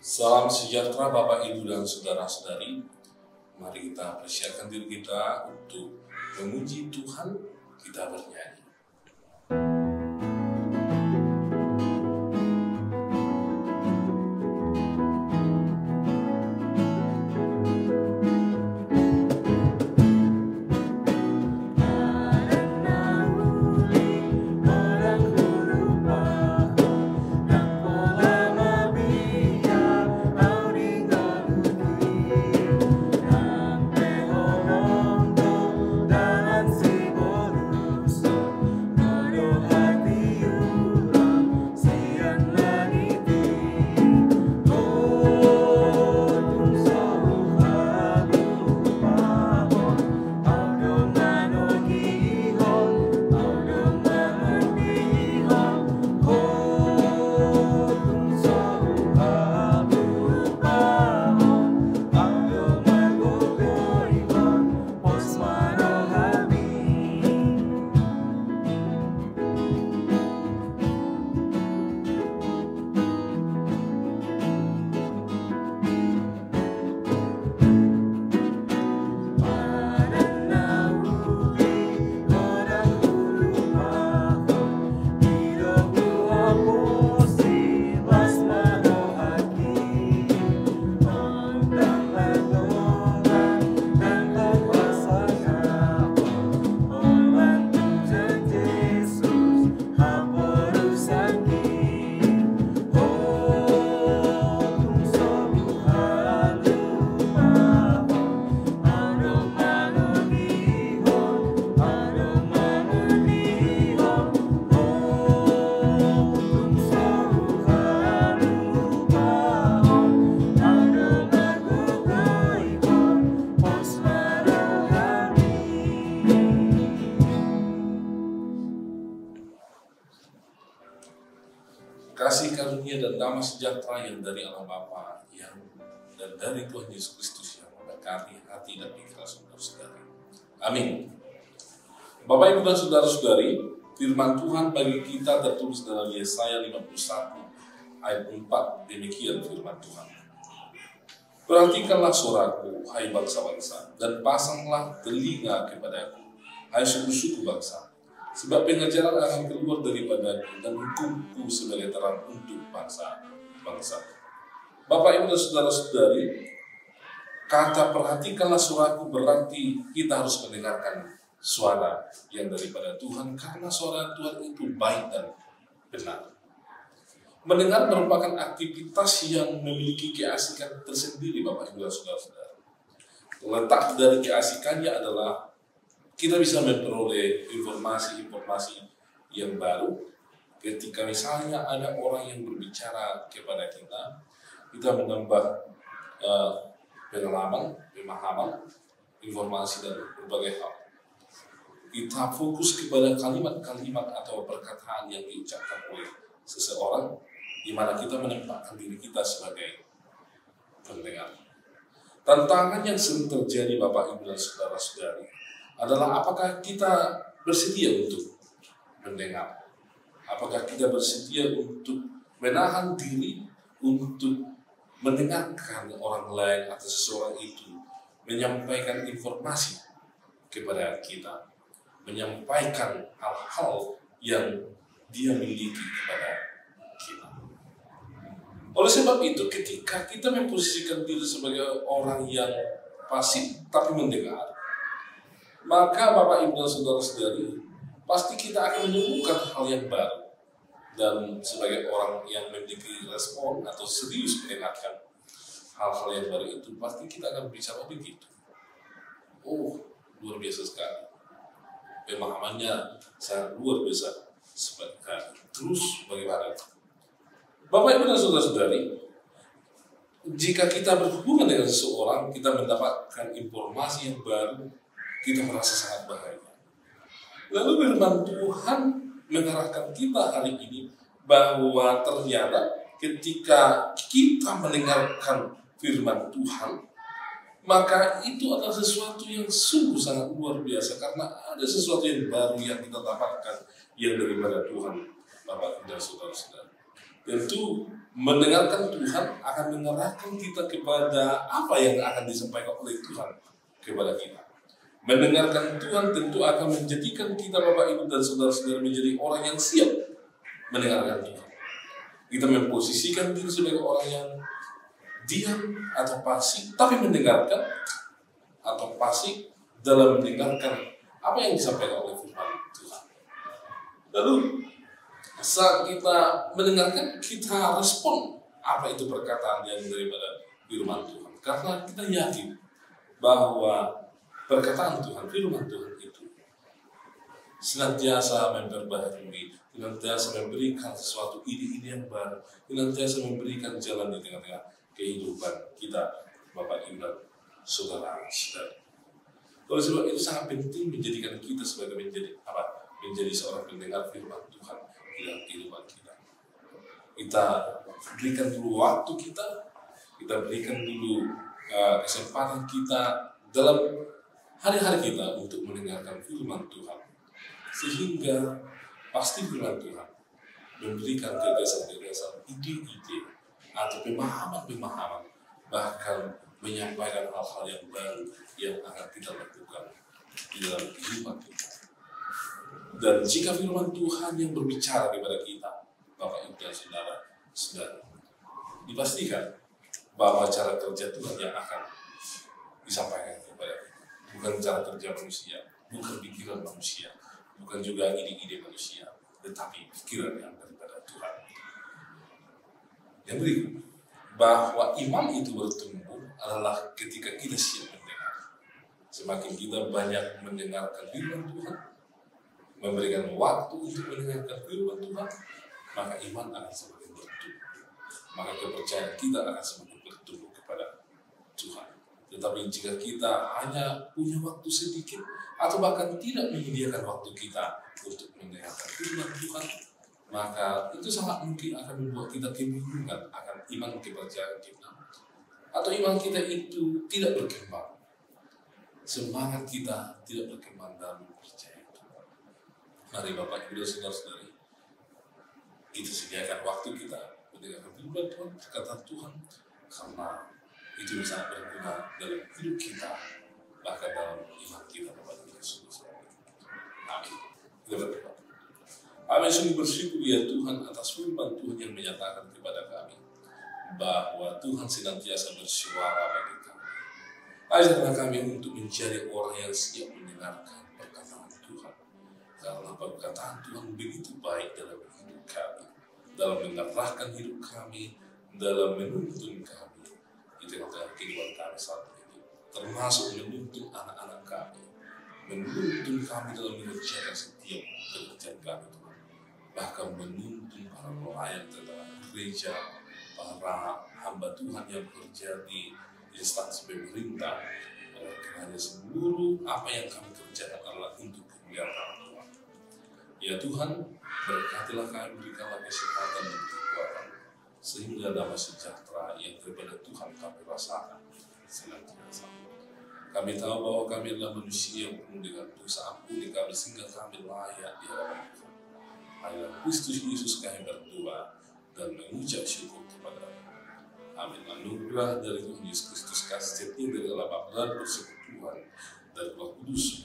Salam sejahtera Bapak, Ibu, dan Saudara-saudari. Mari kita persiapkan diri kita untuk memuji Tuhan. Kita bernyanyi. Kasih karunia dan damai sejahtera yang dari Allah Bapa dan dari Tuhan Yesus Kristus yang memberkati hati dan pikiran saudara-saudari. Amin. Bapak, Ibu, dan saudara-saudari, firman Tuhan bagi kita tertulis dalam Yesaya 51 ayat 4. Demikian firman Tuhan. Perhatikanlah suaraku, hai bangsa-bangsa, dan pasanglah telinga kepadaku, hai suku-suku bangsa. Sebab pengajaran akan keluar daripadaku dan hukumku sebagai terang untuk bangsa-bangsa. Bapak, Ibu, dan saudara-saudari, kata perhatikanlah suaraku berarti kita harus mendengarkan suara yang daripada Tuhan, karena suara Tuhan itu baik dan benar. Mendengar merupakan aktivitas yang memiliki keasikan tersendiri, Bapak, Ibu, dan saudara-saudari. Letak dari keasikannya adalah kita bisa memperoleh informasi-informasi yang baru. Ketika misalnya ada orang yang berbicara kepada kita, kita menambah pengalaman, pemahaman, informasi, dan berbagai hal. Kita fokus kepada kalimat-kalimat atau perkataan yang diucapkan oleh seseorang, di mana kita menempatkan diri kita sebagai pendengar. Tantangan yang sering terjadi, Bapak, Ibu, dan saudara-saudari, adalah apakah kita bersedia untuk mendengar? Apakah kita bersedia untuk menahan diri untuk mendengarkan orang lain atau seseorang itu menyampaikan informasi kepada kita, menyampaikan hal-hal yang dia miliki kepada kita. Oleh sebab itu, ketika kita memposisikan diri sebagai orang yang pasif tapi mendengar, maka Bapak, Ibu, dan saudara-saudari, pasti kita akan menemukan hal yang baru. Dan sebagai orang yang memiliki respon atau serius mendengarkan hal-hal yang baru itu, pasti kita akan bicara begitu. Oh, luar biasa sekali. Pemahamannya sangat luar biasa sekali. Terus bagaimana? Bapak, Ibu, dan saudara-saudari, jika kita berhubungan dengan seseorang, kita mendapatkan informasi yang baru, kita merasa sangat bahagia. Lalu firman Tuhan mengarahkan kita hari ini bahwa ternyata ketika kita mendengarkan firman Tuhan, maka itu adalah sesuatu yang sungguh sangat luar biasa, karena ada sesuatu yang baru yang kita dapatkan yang daripada Tuhan, Bapak dan saudara-saudara. Tentu mendengarkan Tuhan akan mengarahkan kita kepada apa yang akan disampaikan oleh Tuhan kepada kita. Mendengarkan Tuhan tentu akan menjadikan kita, Bapak Ibu dan saudara-saudara, menjadi orang yang siap mendengarkan Tuhan. Kita memposisikan diri sebagai orang yang diam atau pasif, tapi mendengarkan, atau pasif dalam mendengarkan apa yang disampaikan oleh firman Tuhan. Lalu saat kita mendengarkan, kita respon apa itu perkataan yang daripada firman Tuhan. Karena kita yakin bahwa perkataan Tuhan, firman Tuhan itu senantiasa memperbaharui, senantiasa memberikan sesuatu ide-ide yang baru, senantiasa memberikan jalan di tengah-tengah kehidupan kita, Bapak Ibu dan saudara-saudara. Oleh sebab itu sangat penting menjadikan kita sebagai menjadi seorang pendengar firman Tuhan di dalam kehidupan kita. Kita berikan dulu waktu kita berikan dulu kesempatan kita dalam hari-hari kita untuk mendengarkan firman Tuhan, sehingga pasti firman Tuhan memberikan gagasan-gagasan, ide-ide atau pemahaman-pemahaman, bahkan menyampaikan hal-hal yang baru yang akan kita lakukan di dalam kehidupan kita. Dan jika firman Tuhan yang berbicara kepada kita, Bapak Ibu dan saudara, dipastikan bahwa cara kerja Tuhan yang akan disampaikan kepada kita, bukan cara kerja manusia, bukan pikiran manusia, bukan juga ide-ide manusia, tetapi pikiran yang daripada Tuhan. Yang berikut, bahwa iman itu bertumbuh adalah ketika kita siap mendengar. Semakin kita banyak mendengarkan firman Tuhan, memberikan waktu untuk mendengarkan firman Tuhan, maka iman akan semakin bertumbuh. Maka kepercayaan kita akan semakin bertumbuh kepada Tuhan. Tetapi jika kita hanya punya waktu sedikit, atau bahkan tidak menyediakan waktu kita untuk mendengarkan firman Tuhan, maka itu sangat mungkin akan membuat kita kebingungan akan iman kepercayaan kita, atau iman kita itu tidak berkembang, semangat kita tidak berkembang dalam percaya Tuhan. Mari Bapak Ibu dan saudara-saudari, kita sediakan waktu kita mendengarkan firman Tuhan, perkataan Tuhan, karena itu sangat berguna dalam hidup kita, bahkan dalam iman kita kepada Yesus. Amin. Kita berdoa. Kami sungguh bersyukur ya Tuhan atas firman Tuhan yang menyatakan kepada kami bahwa Tuhan senantiasa bersuara bagi kami. Ajarlah kami untuk menjadi orang yang siap mendengarkan perkataan Tuhan, karena perkataan Tuhan begitu baik dalam hidup kami, dalam mengarahkan hidup kami, dalam menuntun kami di tengah-tengah kehidupan kami saat ini, termasuk menuntun anak-anak kami, menuntun kami dalam mengerjakan setiap pekerjaan kami, bahkan menuntun para pelayan tentang gereja, para hamba Tuhan yang bekerja di instansi pemerintah, karena seluruh apa yang kami kerjakan adalah untuk kemuliaan Tuhan. Ya Tuhan, berkatilah kami, berikanlah kesehatan dan kekuatan, sehingga damai sejahtera yang daripada Tuhan kami rasakan senantiasa. Kami tahu bahwa kami adalah manusia yang penuh dengan dosa, ampuni kami sehingga kami layak di hadapan Tuhan. Hanya Kristus Yesus kami berdoa dan mengucap syukur kepada Amin. Anugerah dari Tuhan Yesus Kristus, kasih setia dari Allah Bapa dan persekutuan dari Roh Kudus